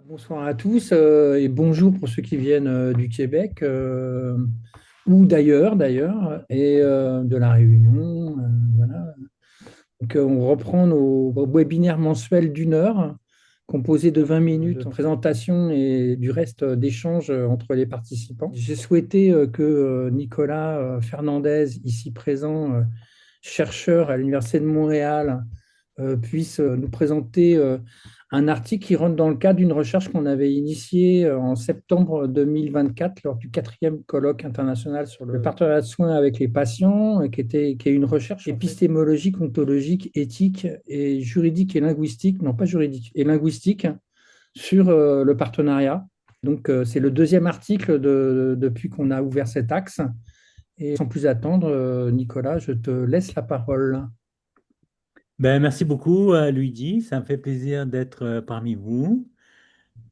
Bonsoir à tous et bonjour pour ceux qui viennent du Québec ou d'ailleurs et de la Réunion. Voilà. Donc, on reprend nos webinaires mensuels d'une heure composés de 20 minutes de présentation et du reste d'échanges entre les participants. J'ai souhaité que Nicolas Fernandez, ici présent, chercheur à l'Université de Montréal, puisse nous présenter un article qui rentre dans le cadre d'une recherche qu'on avait initiée en septembre 2024 lors du quatrième colloque international sur le partenariat de soins avec les patients, qui est une recherche épistémologique, ontologique, éthique et juridique et linguistique, non pas juridique, et linguistique sur le partenariat. Donc, c'est le deuxième article depuis qu'on a ouvert cet axe. Et sans plus attendre, Nicolas, je te laisse la parole. Merci beaucoup, Luigi. Ça me fait plaisir d'être parmi vous.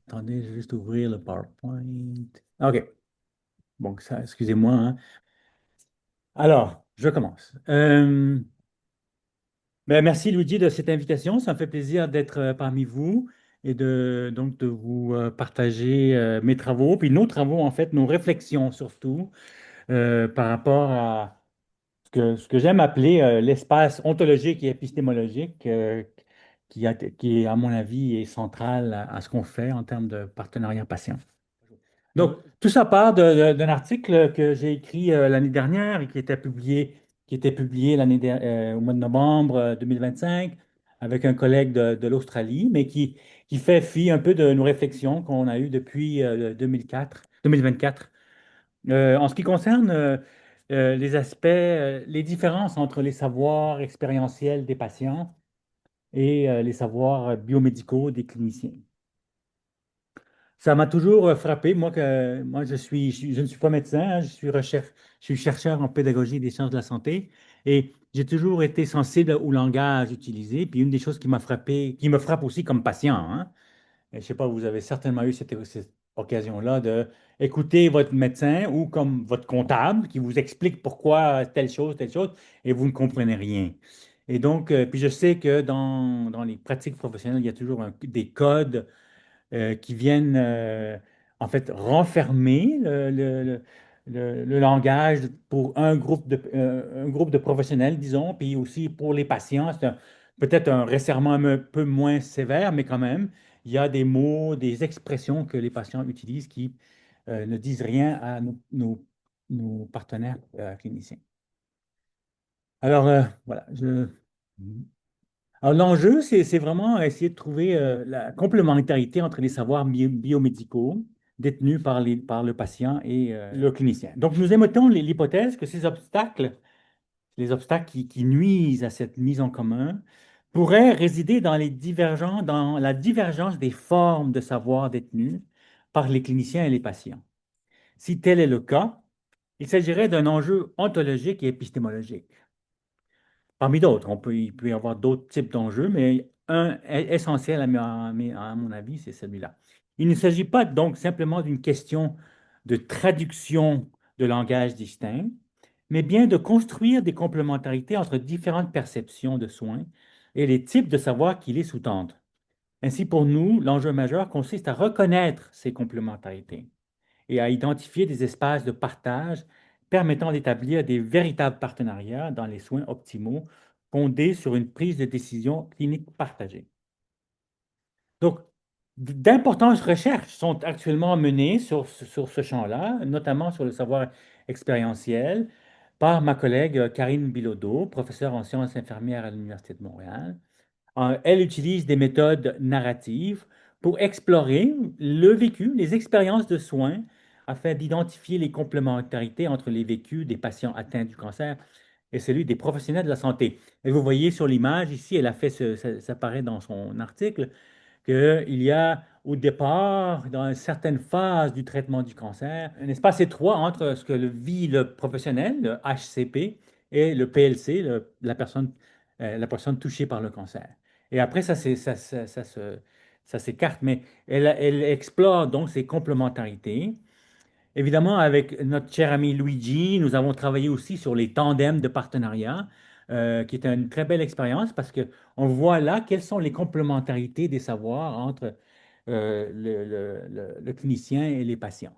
Attendez, je vais juste ouvrir le PowerPoint. OK. Bon, ça, excusez-moi, hein. Alors, je commence. Merci, Luigi, de cette invitation. Ça me fait plaisir d'être parmi vous et de vous partager mes travaux, puis nos travaux, en fait, nos réflexions surtout, par rapport à ce que j'aime appeler l'espace ontologique et épistémologique, qui, à mon avis, est central à ce qu'on fait en termes de partenariat patient. Donc, tout ça part d'un article que j'ai écrit l'année dernière et qui était publié au mois de novembre 2025 avec un collègue de l'Australie, mais qui fait fi un peu de nos réflexions qu'on a eues depuis 2024 en ce qui concerne les aspects, les différences entre les savoirs expérientiels des patients et les savoirs biomédicaux des cliniciens. Ça m'a toujours frappé, moi, que moi, je ne suis pas médecin, hein, je suis chercheur en pédagogie des sciences de la santé et j'ai toujours été sensible au langage utilisé. Puis une des choses qui m'a frappé, qui me frappe aussi comme patient, hein, et je ne sais pas, vous avez certainement eu cette occasion-là de écouter votre médecin ou comme votre comptable qui vous explique pourquoi telle chose, et vous ne comprenez rien. Et donc, puis je sais que dans les pratiques professionnelles, il y a toujours des codes qui viennent en fait renfermer le langage pour un groupe de professionnels, disons, puis aussi pour les patients. Peut-être un resserrement un peu moins sévère, mais quand même, il y a des mots, des expressions que les patients utilisent qui ne disent rien à nos partenaires cliniciens. Alors, voilà. Alors, l'enjeu, c'est vraiment essayer de trouver la complémentarité entre les savoirs biomédicaux détenus par le patient et le clinicien. Donc, nous émettons l'hypothèse que ces obstacles, les obstacles qui nuisent à cette mise en commun, pourraient résider dans la divergence des formes de savoir détenues par les cliniciens et les patients. Si tel est le cas, il s'agirait d'un enjeu ontologique et épistémologique. Parmi d'autres, il peut y avoir d'autres types d'enjeux, mais un essentiel à mon avis, c'est celui-là. Il ne s'agit pas donc simplement d'une question de traduction de langage distinct, mais bien de construire des complémentarités entre différentes perceptions de soins et les types de savoir qui les sous-tendent. Ainsi, pour nous, l'enjeu majeur consiste à reconnaître ces complémentarités et à identifier des espaces de partage permettant d'établir des véritables partenariats dans les soins optimaux fondés sur une prise de décision clinique partagée. Donc, d'importantes recherches sont actuellement menées sur ce champ-là, notamment sur le savoir expérientiel, par ma collègue Karine Bilodeau, professeure en sciences infirmières à l'Université de Montréal. Elle utilise des méthodes narratives pour explorer le vécu, les expériences de soins, afin d'identifier les complémentarités entre les vécus des patients atteints du cancer et celui des professionnels de la santé. Et vous voyez sur l'image ici, elle a fait ça paraît dans son article, qu'il y a au départ, dans une certaine phase du traitement du cancer, un espace étroit entre ce que vit le professionnel, le HCP, et le PLC, la personne touchée par le cancer. Et après, ça s'écarte, mais elle explore donc ces complémentarités. Évidemment, avec notre cher ami Luigi, nous avons travaillé aussi sur les tandems de partenariat, qui est une très belle expérience parce qu'on voit là quelles sont les complémentarités des savoirs entre le clinicien et les patients.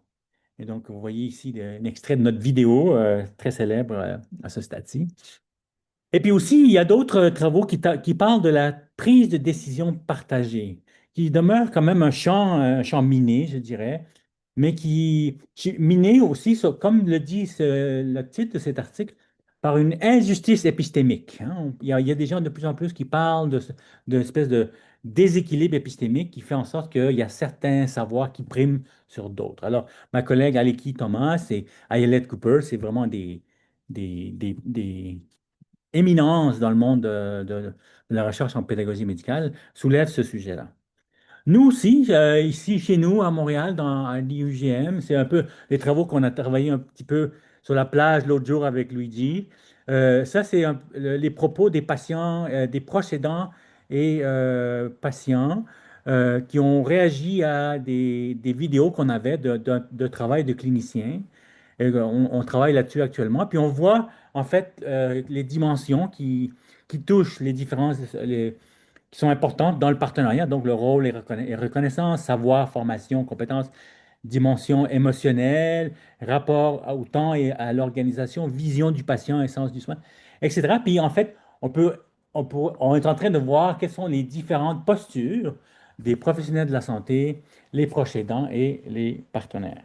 Et donc, vous voyez ici un extrait de notre vidéo très célèbre à ce stade-ci. Et puis aussi, il y a d'autres travaux qui parlent de la prise de décision partagée, qui demeure quand même un champ miné, je dirais, mais miné aussi, comme le dit le titre de cet article, par une injustice épistémique, hein. Il y a des gens de plus en plus qui parlent d'une espèce de déséquilibre épistémique qui fait en sorte qu'il y a certains savoirs qui priment sur d'autres. Alors, ma collègue Aleki Thomas et Ayelet Cooper, c'est vraiment des éminences dans le monde de la recherche en pédagogie médicale, soulèvent ce sujet-là. Nous aussi, ici chez nous à Montréal, à l'IUGM, c'est un peu les travaux qu'on a travaillé un petit peu sur la plage l'autre jour avec Luigi. Ça, c'est les propos des patients, des proches aidants et patients qui ont réagi à des vidéos qu'on avait de travail de cliniciens. Et on travaille là-dessus actuellement. Puis on voit en fait les dimensions qui touchent les différences, qui sont importantes dans le partenariat, donc le rôle et reconnaissance, savoir, formation, compétences, dimension émotionnelle, rapport au temps et à l'organisation, vision du patient et sens du soin, etc. Puis en fait, on est en train de voir quelles sont les différentes postures des professionnels de la santé, les proches aidants et les partenaires.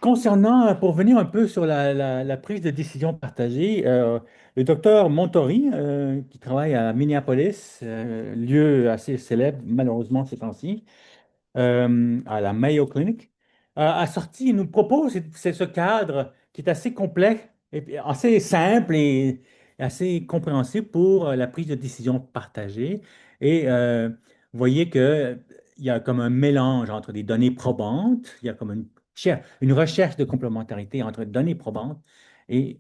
Concernant, pour venir un peu sur la prise de décision partagée, le docteur Montori, qui travaille à Minneapolis, lieu assez célèbre malheureusement ces temps-ci, à la Mayo Clinic, a sorti, il nous propose c'est ce cadre qui est assez complet, et puis assez simple et assez compréhensible pour la prise de décision partagée. Et vous voyez qu'il y a comme un mélange entre des données probantes, il y a comme une recherche de complémentarité entre données probantes et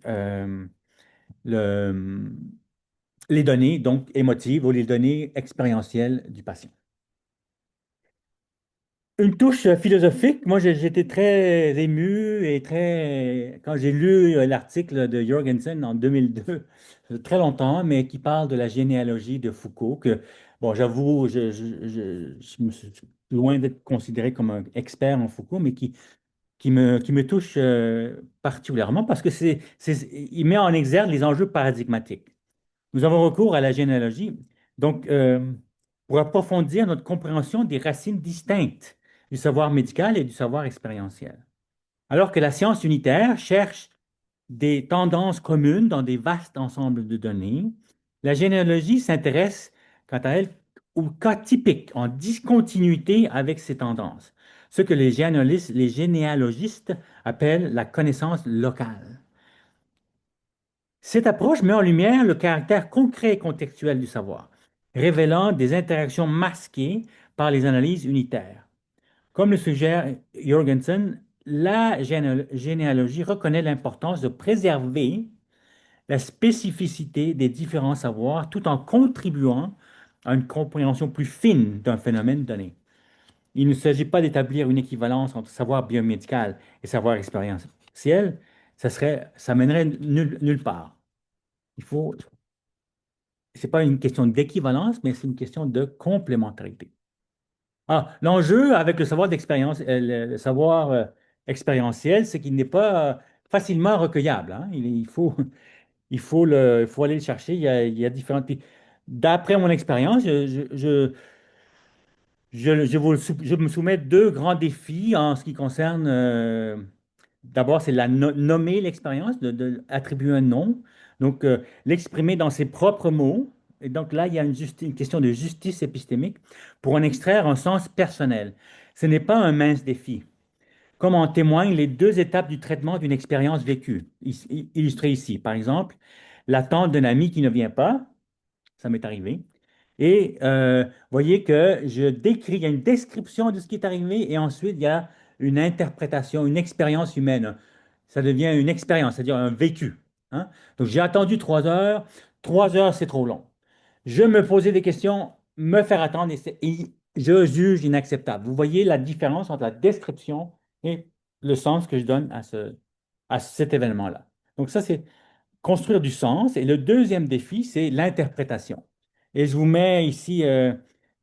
le- les données donc émotives ou les données expérientielles du patient. Une touche philosophique. Moi, j'étais très ému et quand j'ai lu l'article de Jorgensen en 2002, ça fait très longtemps, mais qui parle de la généalogie de Foucault, que, bon, j'avoue, je me suis loin d'être considéré comme un expert en Foucault, mais qui me touche particulièrement parce que il met en exergue les enjeux paradigmatiques. Nous avons recours à la généalogie, donc, pour approfondir notre compréhension des racines distinctes du savoir médical et du savoir expérientiel. Alors que la science unitaire cherche des tendances communes dans des vastes ensembles de données, la généalogie s'intéresse, quant à elle, aux cas typiques en discontinuité avec ces tendances, ce que les généalogistes appellent la connaissance locale. Cette approche met en lumière le caractère concret et contextuel du savoir, révélant des interactions masquées par les analyses unitaires. Comme le suggère Jorgensen, la généalogie reconnaît l'importance de préserver la spécificité des différents savoirs tout en contribuant à une compréhension plus fine d'un phénomène donné. Il ne s'agit pas d'établir une équivalence entre savoir biomédical et savoir expérientiel, ça mènerait nulle part. Il faut, c'est pas une question d'équivalence, mais c'est une question de complémentarité. Ah, l'enjeu avec le savoir d'expérience, le savoir expérientiel, c'est qu'il n'est pas facilement recueillable, hein. Il faut aller le chercher. Il y a différentes. Puis, d'après mon expérience, je me soumets deux grands défis en ce qui concerne. D'abord, c'est nommer l'expérience, attribuer un nom. Donc, l'exprimer dans ses propres mots. Et donc là, il y a une question de justice épistémique pour en extraire un sens personnel. Ce n'est pas un mince défi. Comme en témoignent les deux étapes du traitement d'une expérience vécue, illustrées ici. Par exemple, l'attente d'un ami qui ne vient pas, ça m'est arrivé. Et voyez que il y a une description de ce qui est arrivé et ensuite il y a une interprétation, une expérience humaine. Ça devient une expérience, c'est-à-dire un vécu, hein. Donc j'ai attendu 3 heures. 3 heures, c'est trop long. Je me posais des questions, me faire attendre et je juge inacceptable. Vous voyez la différence entre la description et le sens que je donne à cet événement-là. Donc ça, c'est construire du sens. Et le deuxième défi, c'est l'interprétation. Et je vous mets ici,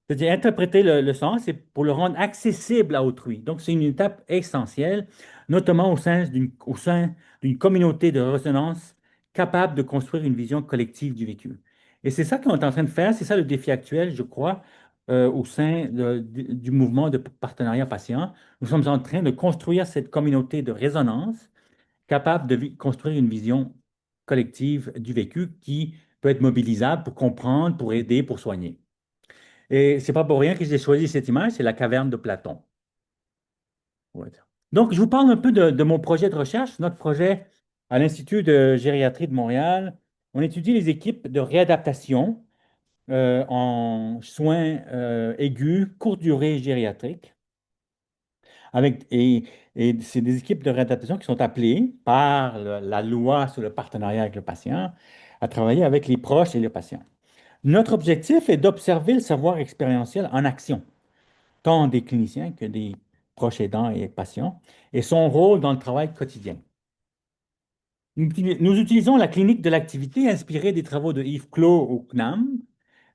c'est-à-dire interpréter le sens, c'est pour le rendre accessible à autrui. Donc, c'est une étape essentielle, notamment au sein d'une communauté de résonance capable de construire une vision collective du vécu. Et c'est ça qu'on est en train de faire, c'est ça le défi actuel, je crois, au sein du mouvement de partenariat patient. Nous sommes en train de construire cette communauté de résonance capable de construire une vision collective du vécu qui peut être mobilisable pour comprendre, pour aider, pour soigner. Et c'est pas pour rien que j'ai choisi cette image, c'est la caverne de Platon. On va dire. Donc, je vous parle un peu de mon projet de recherche, notre projet à l'Institut de gériatrie de Montréal. On étudie les équipes de réadaptation en soins aigus, courte durée gériatriques. Avec, et c'est des équipes de réadaptation qui sont appelées par la loi sur le partenariat avec le patient à travailler avec les proches et le patient. Notre objectif est d'observer le savoir expérientiel en action, tant des cliniciens que des proches aidants et patients, et son rôle dans le travail quotidien. Nous utilisons la clinique de l'activité inspirée des travaux de Yves Clos au CNAM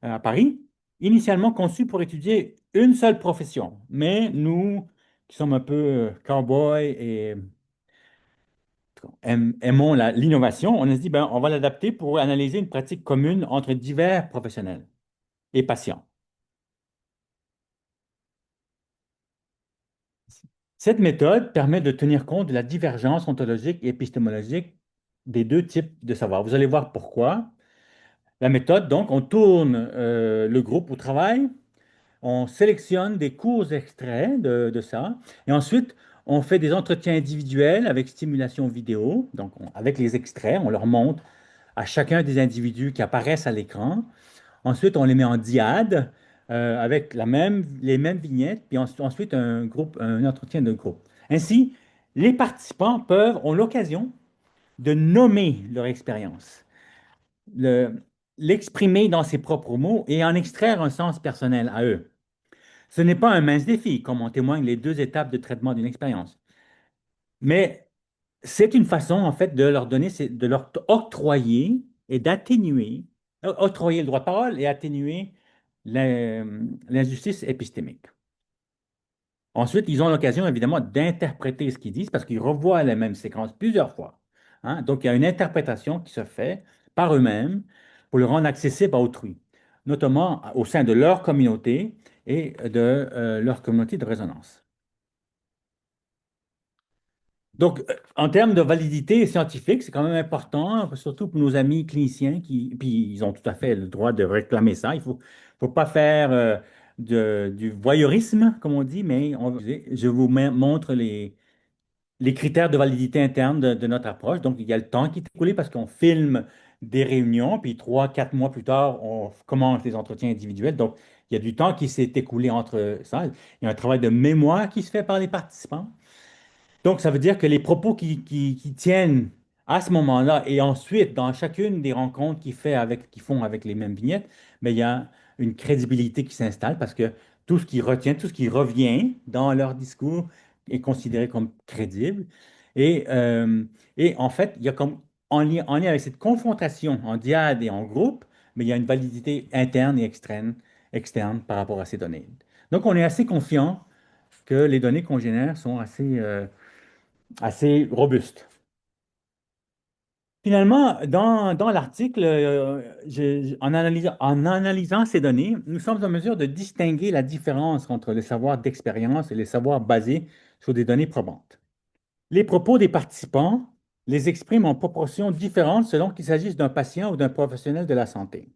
à Paris, initialement conçue pour étudier une seule profession. Mais nous, qui sommes un peu cow-boys et aimons l'innovation, on a dit, ben, on va l'adapter pour analyser une pratique commune entre divers professionnels et patients. Cette méthode permet de tenir compte de la divergence ontologique et épistémologique des deux types de savoir. Vous allez voir pourquoi. La méthode, donc, on tourne le groupe au travail, on sélectionne des courts extraits de ça, et ensuite, on fait des entretiens individuels avec stimulation vidéo. Donc, avec les extraits, on leur montre à chacun des individus qui apparaissent à l'écran. Ensuite, on les met en diade avec les mêmes vignettes, puis ensuite un entretien de groupe. Ainsi, les participants ont l'occasion de nommer leur expérience, le- l'exprimer dans ses propres mots et en extraire un sens personnel à eux. Ce n'est pas un mince défi, comme en témoignent les deux étapes de traitement d'une expérience. Mais c'est une façon, en fait, de leur donner, de leur octroyer et d'atténuer, octroyer le droit de parole et atténuer l'injustice épistémique. Ensuite, ils ont l'occasion, évidemment, d'interpréter ce qu'ils disent parce qu'ils revoient la même séquence plusieurs fois. Hein. Donc, il y a une interprétation qui se fait par eux-mêmes pour le rendre accessible à autrui, notamment au sein de leur communauté et de leur communauté de résonance. Donc, en termes de validité scientifique, c'est quand même important, surtout pour nos amis cliniciens puis ils ont tout à fait le droit de réclamer ça. Il faut pas faire du voyeurisme, comme on dit, mais je vous montre les critères de validité interne de notre approche. Donc, il y a le temps qui est écoulé parce qu'on filme des réunions, puis 3, 4 mois plus tard, on commence les entretiens individuels. Donc, il y a du temps qui s'est écoulé entre ça. Il y a un travail de mémoire qui se fait par les participants. Donc, ça veut dire que les propos qui tiennent à ce moment-là et ensuite, dans chacune des rencontres qu'ils font avec les mêmes vignettes, mais il y a une crédibilité qui s'installe parce que tout ce qui retient, tout ce qui revient dans leur discours est considéré comme crédible. Et, euh, et en fait, il y a comme, en lien avec cette confrontation en diade et en groupe, mais il y a une validité interne et externe par rapport à ces données. Donc, on est assez confiant que les données qu'on génère sont assez robuste. Finalement, dans l'article, en analysant ces données, nous sommes en mesure de distinguer la différence entre les savoirs d'expérience et les savoirs basés sur des données probantes. Les propos des participants les expriment en proportions différentes selon qu'il s'agisse d'un patient ou d'un professionnel de la santé.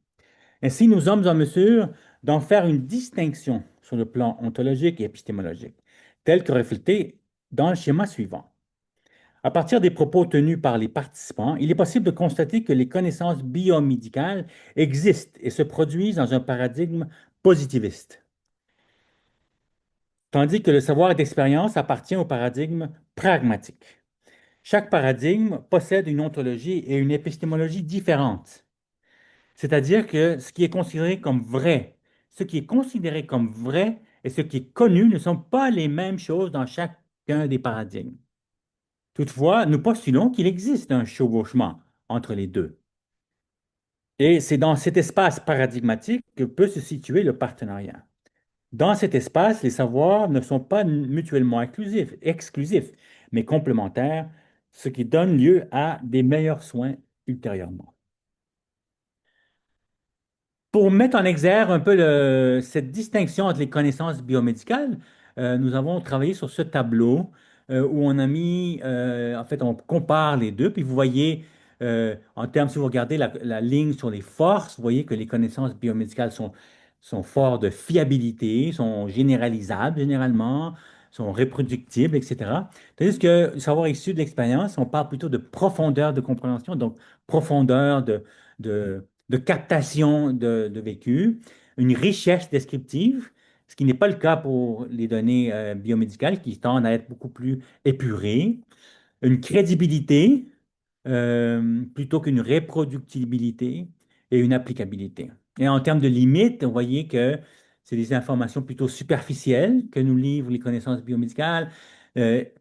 Ainsi, nous sommes en mesure d'en faire une distinction sur le plan ontologique et épistémologique, tel que reflété dans le schéma suivant. À partir des propos tenus par les participants, il est possible de constater que les connaissances biomédicales existent et se produisent dans un paradigme positiviste, tandis que le savoir d'expérience appartient au paradigme pragmatique. Chaque paradigme possède une ontologie et une épistémologie différentes, c'est-à-dire que ce qui est considéré comme vrai et ce qui est connu ne sont pas les mêmes choses dans chacun des paradigmes. Toutefois, nous postulons qu'il existe un chevauchement entre les deux. Et c'est dans cet espace paradigmatique que peut se situer le partenariat. Dans cet espace, les savoirs ne sont pas mutuellement exclusifs, mais complémentaires, ce qui donne lieu à des meilleurs soins ultérieurement. Pour mettre en exergue un peu cette distinction entre les connaissances biomédicales, nous avons travaillé sur ce tableau où on a mis, en fait, on compare les deux, puis vous voyez, en termes, si vous regardez la ligne sur les forces, vous voyez que les connaissances biomédicales sont fortes de fiabilité, sont généralisables généralement, sont reproductibles, etc. Tandis que le savoir issu de l'expérience, on parle plutôt de profondeur de compréhension, donc profondeur de captation de vécu, une richesse descriptive, ce qui n'est pas le cas pour les données biomédicales qui tendent à être beaucoup plus épurées, une crédibilité plutôt qu'une reproductibilité et une applicabilité. Et en termes de limites, vous voyez que c'est des informations plutôt superficielles que nous livrent les connaissances biomédicales.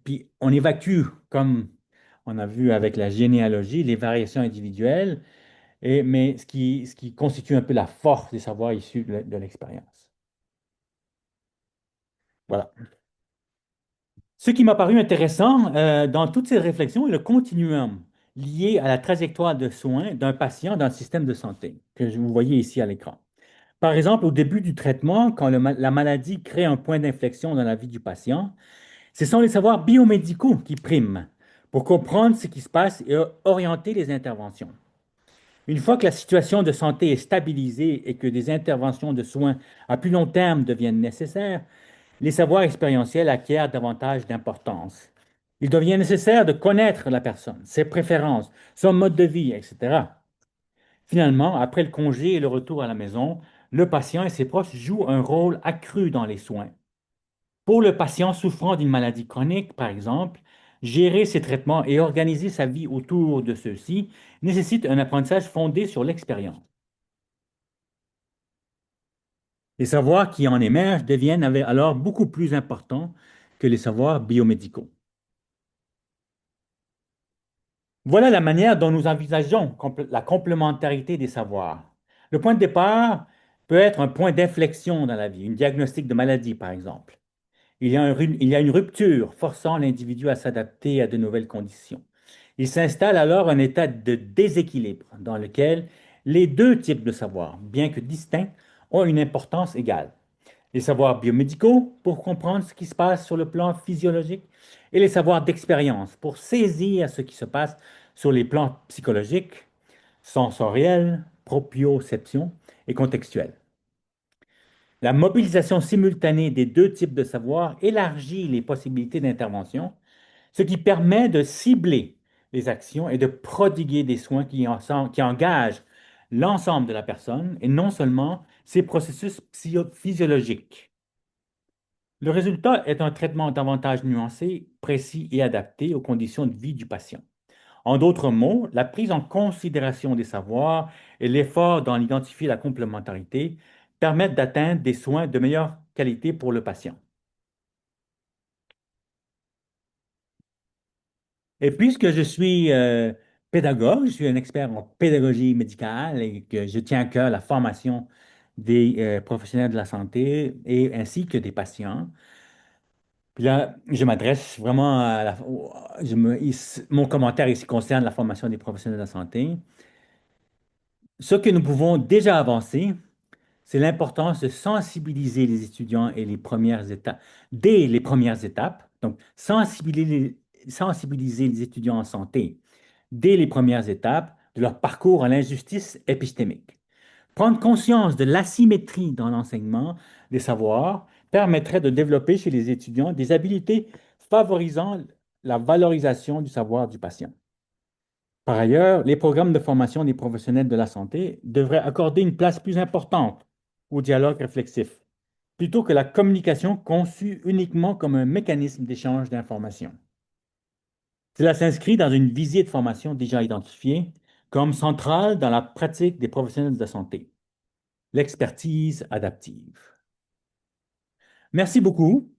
Puis on évacue, comme on a vu avec la généalogie, les variations individuelles mais ce qui constitue un peu la force des savoirs issus de l'expérience. Voilà. Ce qui m'a paru intéressant dans toutes ces réflexions est le continuum lié à la trajectoire de soins d'un patient dans le système de santé, que vous voyez ici à l'écran. Par exemple, au début du traitement, quand la maladie crée un point d'inflexion dans la vie du patient, ce sont les savoirs biomédicaux qui priment pour comprendre ce qui se passe et orienter les interventions. Une fois que la situation de santé est stabilisée et que des interventions de soins à plus long terme deviennent nécessaires, les savoirs expérientiels acquièrent davantage d'importance. Il devient nécessaire de connaître la personne, ses préférences, son mode de vie, etc. Finalement, après le congé et le retour à la maison, le patient et ses proches jouent un rôle accru dans les soins. Pour le patient souffrant d'une maladie chronique, par exemple, gérer ses traitements et organiser sa vie autour de ceux-ci nécessite un apprentissage fondé sur l'expérience. Les savoirs qui en émergent deviennent alors beaucoup plus importants que les savoirs biomédicaux. Voilà la manière dont nous envisageons la complémentarité des savoirs. Le point de départ peut être un point d'inflexion dans la vie, une diagnostic de maladie, par exemple. Il y a une rupture forçant l'individu à s'adapter à de nouvelles conditions. Il s'installe alors un état de déséquilibre dans lequel les deux types de savoirs, bien que distincts, ont une importance égale. Les savoirs biomédicaux pour comprendre ce qui se passe sur le plan physiologique et les savoirs d'expérience pour saisir ce qui se passe sur les plans psychologiques, sensoriels, proprioception et contextuels. La mobilisation simultanée des deux types de savoirs élargit les possibilités d'intervention, ce qui permet de cibler les actions et de prodiguer des soins qui engagent l'ensemble de la personne et non seulement ses processus physiologiques. Le résultat est un traitement davantage nuancé, précis et adapté aux conditions de vie du patient. En d'autres mots, la prise en considération des savoirs et l'effort d'en identifier la complémentarité permettent d'atteindre des soins de meilleure qualité pour le patient. Et puisque je suis pédagogue, je suis un expert en pédagogie médicale et que je tiens à cœur la formation des professionnels de la santé et ainsi que des patients, puis là, je m'adresse vraiment à mon commentaire ici concerne la formation des professionnels de la santé. Ce que nous pouvons déjà avancer, c'est l'importance de sensibiliser les étudiants et les premières étapes, dès les premières étapes. Donc, sensibiliser les étudiants en santé dès les premières étapes de leur parcours à l'injustice épistémique. Prendre conscience de l'asymétrie dans l'enseignement des savoirs permettrait de développer chez les étudiants des habiletés favorisant la valorisation du savoir du patient. Par ailleurs, les programmes de formation des professionnels de la santé devraient accorder une place plus importante au dialogue réflexif, plutôt que la communication conçue uniquement comme un mécanisme d'échange d'informations. Cela s'inscrit dans une visée de formation déjà identifiée comme centrale dans la pratique des professionnels de la santé, l'expertise adaptive. Merci beaucoup.